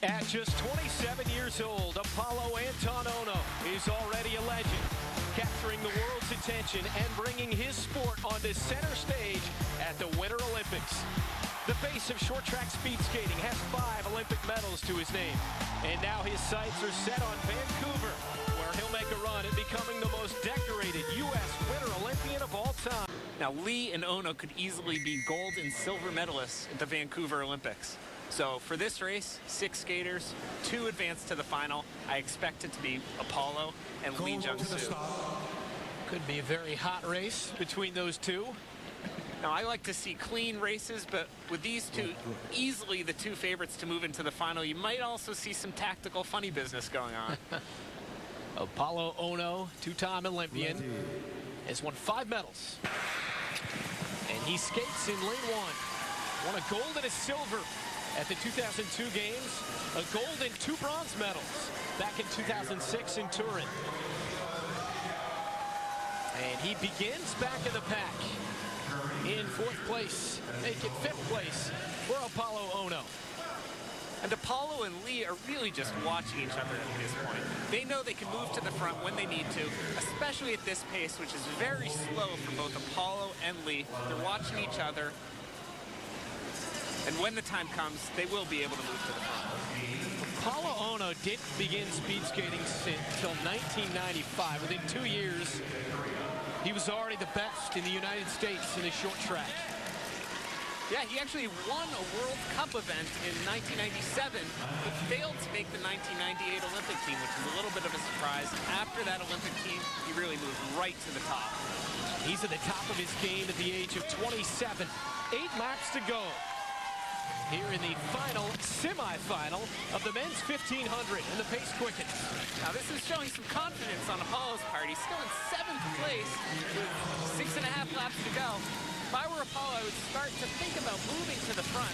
At just 27 years old, Apolo OHNO is already a legend, capturing the world's attention and bringing his sport onto center stage at the Winter Olympics. The face of short track speed skating has 5 Olympic medals to his name. And now his sights are set on Vancouver, where he'll make a run at becoming the most decorated U.S. Winter Olympian of all time. Now, Lee and Ono could easily be gold and silver medalists at the Vancouver Olympics. So for this race, 6 skaters, 2 advance to the final. I expect it to be Apolo and Lee Jung-Su. Could be a very hot race between those two. Now, I like to see clean races, but with these two, easily the 2 favorites to move into the final, you might also see some tactical funny business going on. Apolo OHNO, 2-time Olympian, has won 5 medals. And he skates in lane 1. Won a gold and a silver at the 2002 games, a gold and 2 bronze medals back in 2006 in Turin. And he begins back in the pack in 4th place, make it 5th place for Apolo OHNO. And Apolo and Lee are really just watching each other at this point. They know they can move to the front when they need to, especially at this pace, which is very slow for both Apolo and Lee. They're watching each other. And when the time comes, they will be able to move to the front. Apolo OHNO didn't begin speed skating until 1995. Within 2 years, he was already the best in the United States in the short track. Yeah, he actually won a World Cup event in 1997, but failed to make the 1998 Olympic team, which is a little bit of a surprise. After that Olympic team, he really moved right to the top. He's at the top of his game at the age of 27. 8 laps to go here in the final semifinal of the men's 1500, and the pace quickens. Now this is showing some confidence on Apolo's part. He's still in 7th place with 6.5 laps to go. If I were Apolo, I would start to think about moving to the front.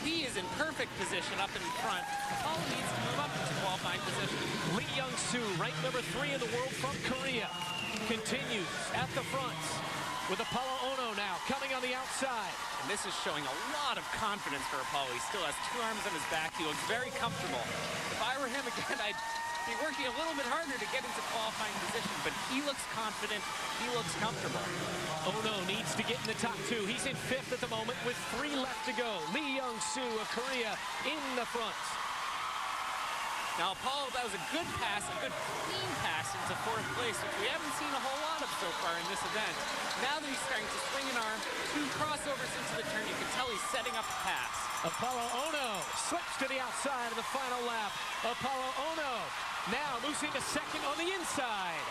Lee is in perfect position up in front. Apolo needs to move up to qualifying position. Lee Jung-Su, ranked number 3 in the world from Korea, continues at the front, with Apolo OHNO now coming on the outside. And this is showing a lot of confidence for Apolo. He still has 2 arms on his back. He looks very comfortable. If I were him again, I'd be working a little bit harder to get into qualifying position, but he looks confident. He looks comfortable. OHNO needs to get in the top 2. He's in 5th at the moment with 3 left to go. Lee Jung-Su of Korea in the front. Now, Apolo, that was a good pass, a good clean pass into 4th place, which we haven't seen a whole lot of so far in this event. Now that he's starting to swing an arm, 2 crossovers into the turn, you can tell he's setting up a pass. Apolo OHNO slips to the outside of the final lap. Apolo OHNO now moves into 2nd on the inside.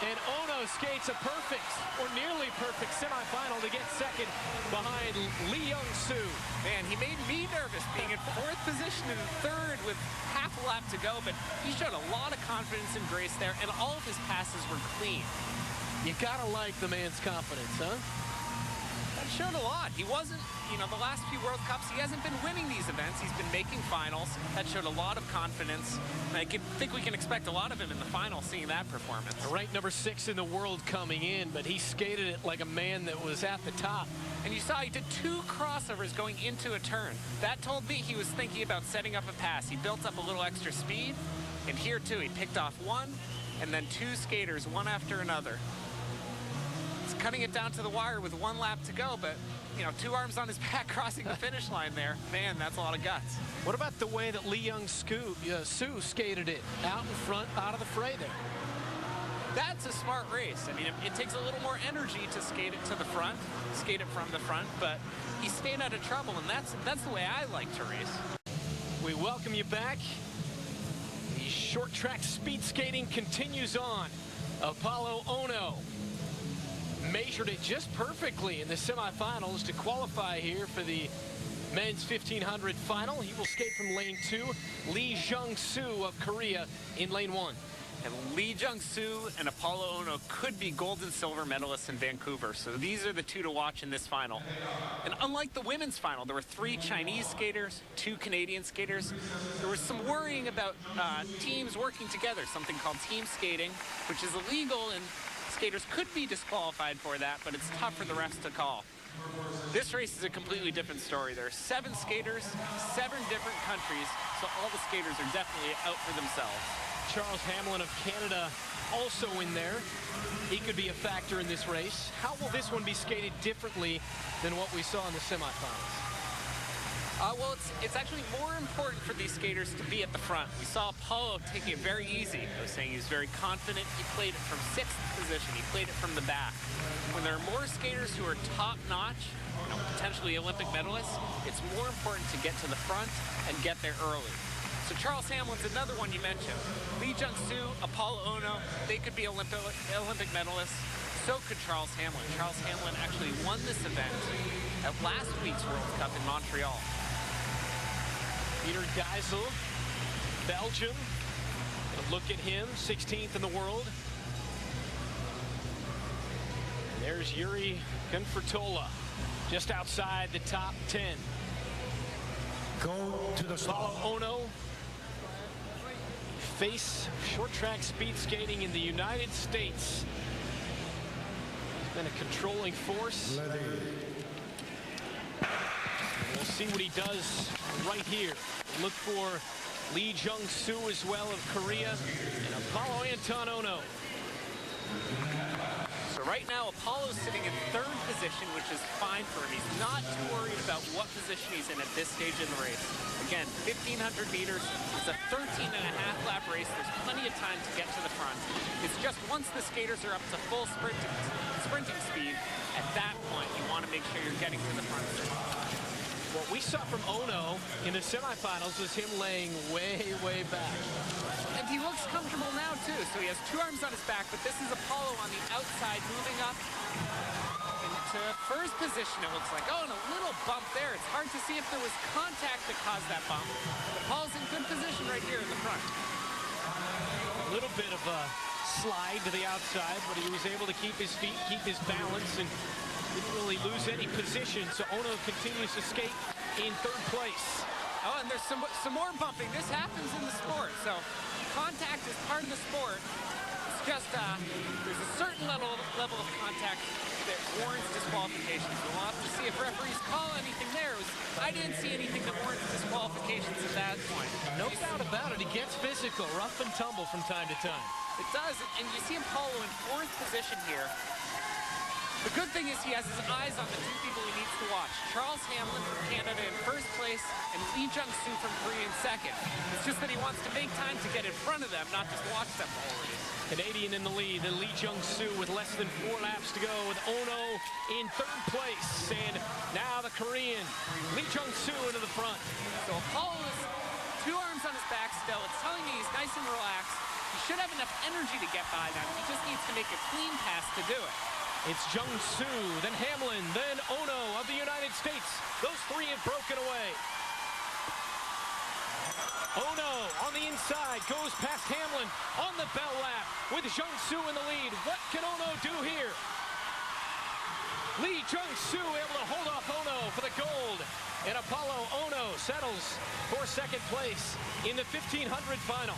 And OHNO skates a perfect, or nearly perfect, semifinal to get 2nd behind Lee Jung-Su. Man, he made me nervous being in 4th position and 3rd with half a lap to go, but he showed a lot of confidence and grace there, and all of his passes were clean. You gotta like the man's confidence, huh? That showed a lot. He wasn't, the last few World Cups, he hasn't been winning these events. He's been making finals. That showed a lot of confidence. I think we can expect a lot of him in the final, seeing that performance. Ranked number 6 in the world coming in, but he skated it like a man that was at the top. And you saw he did 2 crossovers going into a turn. That told me he was thinking about setting up a pass. He built up a little extra speed, and here too, he picked off 1, and then 2 skaters, one after another. He's cutting it down to the wire with 1 lap to go, but 2 arms on his back crossing the finish line there. Man, that's a lot of guts. What about the way that Lee Jung-Su skated it out in front, out of the fray there? That's a smart race. I mean, it takes a little more energy to skate it to the front, skate it from the front, but he stayed out of trouble, and that's the way I like to race. We welcome you back. The short track speed skating continues on. Apolo OHNO measured it just perfectly in the semifinals to qualify here for the men's 1500 final. He will skate from lane 2. Lee Jung-Su of Korea in lane 1. And Lee Jung-Su and Apolo OHNO could be gold and silver medalists in Vancouver. So these are the 2 to watch in this final. And unlike the women's final, there were 3 Chinese skaters, 2 Canadian skaters. There was some worrying about teams working together, something called team skating, which is illegal, and skaters could be disqualified for that, but it's tough for the refs to call. This race is a completely different story. There are 7 skaters, 7 different countries, so all the skaters are definitely out for themselves. Charles Hamelin of Canada also in there. He could be a factor in this race. How will this one be skated differently than what we saw in the semifinals? Well, it's actually more important for these skaters to be at the front. We saw Apolo taking it very easy. I was saying he was very confident. He played it from 6th position. He played it from the back. When there are more skaters who are top-notch, potentially Olympic medalists, it's more important to get to the front and get there early. So Charles Hamelin's another one you mentioned. Lee Jung-Su, Apolo OHNO, they could be Olympic medalists. So could Charles Hamelin. Charles Hamelin actually won this event at last week's World Cup in Montreal. Peter Geisel, Belgium. Look at him, 16th in the world. And there's Yuri Gunfertola, just outside the top 10. Go to the Apolo OHNO, face short track speed skating in the United States. He's been a controlling force. We'll see what he does right here. Look for Lee Jung-Su as well of Korea and Apolo OHNO. So right now, Apolo's sitting in 3rd position, which is fine for him. He's not too worried about what position he's in at this stage in the race. Again, 1,500 meters. It's a 13.5 lap race. There's plenty of time to get to the front. It's just once the skaters are up to full sprinting speed, at that point, you want to make sure you're getting to the front. What we saw from OHNO in the semifinals was him laying way, way back. And he looks comfortable now, too. So he has 2 arms on his back, but this is Apolo on the outside, moving up into 1st position, it looks like. Oh, and a little bump there. It's hard to see if there was contact that caused that bump. But Apolo's in good position right here in the front. A little bit of a slide to the outside, but he was able to keep his feet, keep his balance, and didn't really lose any position. So OHNO continues to skate in 3rd place. Oh, and there's some more bumping. This happens in the sport. So contact is part of the sport. It's just there's a certain level of contact that warrants disqualifications. We'll have to see if referees call anything there. I didn't see anything that warrants disqualifications at that point. No doubt about it. He gets physical, rough and tumble from time to time. It does, and you see Apolo in 4th position here. The good thing is he has his eyes on the 2 people he needs to watch. Charles Hamelin from Canada in 1st place and Lee Jung-Su from Korea in 2nd. It's just that he wants to make time to get in front of them, not just watch them the whole race. Canadian in the lead, then Lee Jung-Su with less than 4 laps to go with OHNO in 3rd place. And now the Korean, Lee Jung-Su into the front. So Apolo is 2 arms on his back still. It's telling me he's nice and relaxed. He should have enough energy to get by them. He just needs to make a clean pass to do it. It's Jung-Su, then Hamelin, then OHNO of the United States. Those 3 have broken away. OHNO on the inside, goes past Hamelin on the bell lap with Jung-Su in the lead. What can OHNO do here? Lee Jung-Su able to hold off OHNO for the gold. And Apolo OHNO settles for 2nd place in the 1,500 final.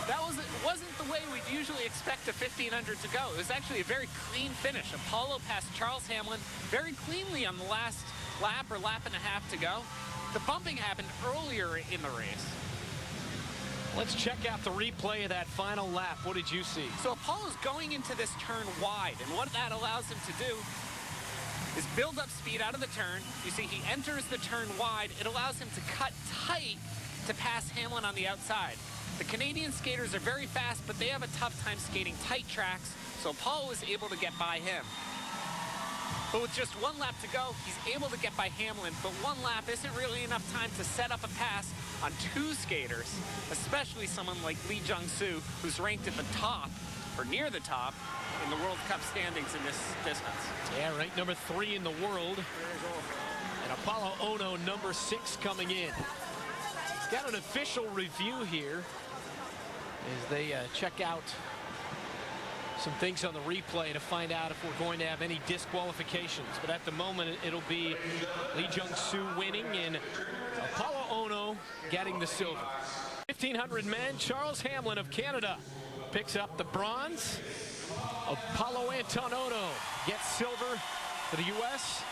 That wasn't the way we'd usually expect a 1,500 to go. It was actually a very clean finish. Apolo passed Charles Hamelin very cleanly on the last lap or lap and a half to go. The bumping happened earlier in the race. Let's check out the replay of that final lap. What did you see? So Apolo's going into this turn wide, and what that allows him to do is build up speed out of the turn. You see he enters the turn wide. It allows him to cut tight to pass Hamelin on the outside. The Canadian skaters are very fast, but they have a tough time skating tight tracks, so Apolo was able to get by him. But with just 1 lap to go, he's able to get by Hamelin, but 1 lap isn't really enough time to set up a pass on 2 skaters, especially someone like Lee Jung-Su, who's ranked at the top, or near the top, in the World Cup standings in this distance. Yeah, ranked number 3 in the world. And Apolo OHNO, number 6 coming in. He's got an official review here as they check out some things on the replay to find out if we're going to have any disqualifications. But at the moment, it'll be Lee Jung-Su winning and Apolo OHNO getting the silver. 1,500 men, Charles Hamelin of Canada picks up the bronze. Apolo Antonono gets silver for the U.S.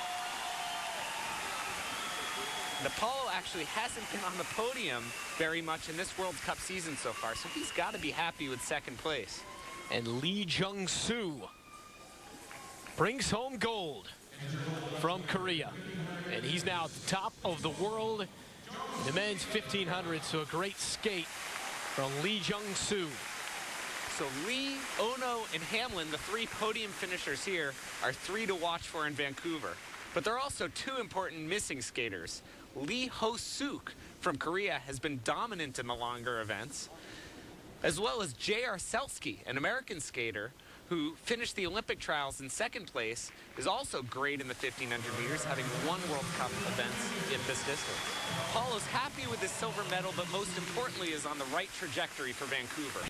And Apolo actually hasn't been on the podium very much in this World Cup season so far, so he's got to be happy with second place. And Jung-Su brings home gold from Korea. And he's now at the top of the world in the men's 1500, so a great skate from Jung-Su. So Lee, Ono, and Hamlin, the three podium finishers here, are three to watch for in Vancouver. But there are also two important missing skaters. Lee Ho-Suk from Korea has been dominant in the longer events, as well as J.R. Selsky, an American skater who finished the Olympic trials in second place, is also great in the 1500 meters, having won World Cup events in this distance. Apolo's happy with his silver medal, but most importantly is on the right trajectory for Vancouver.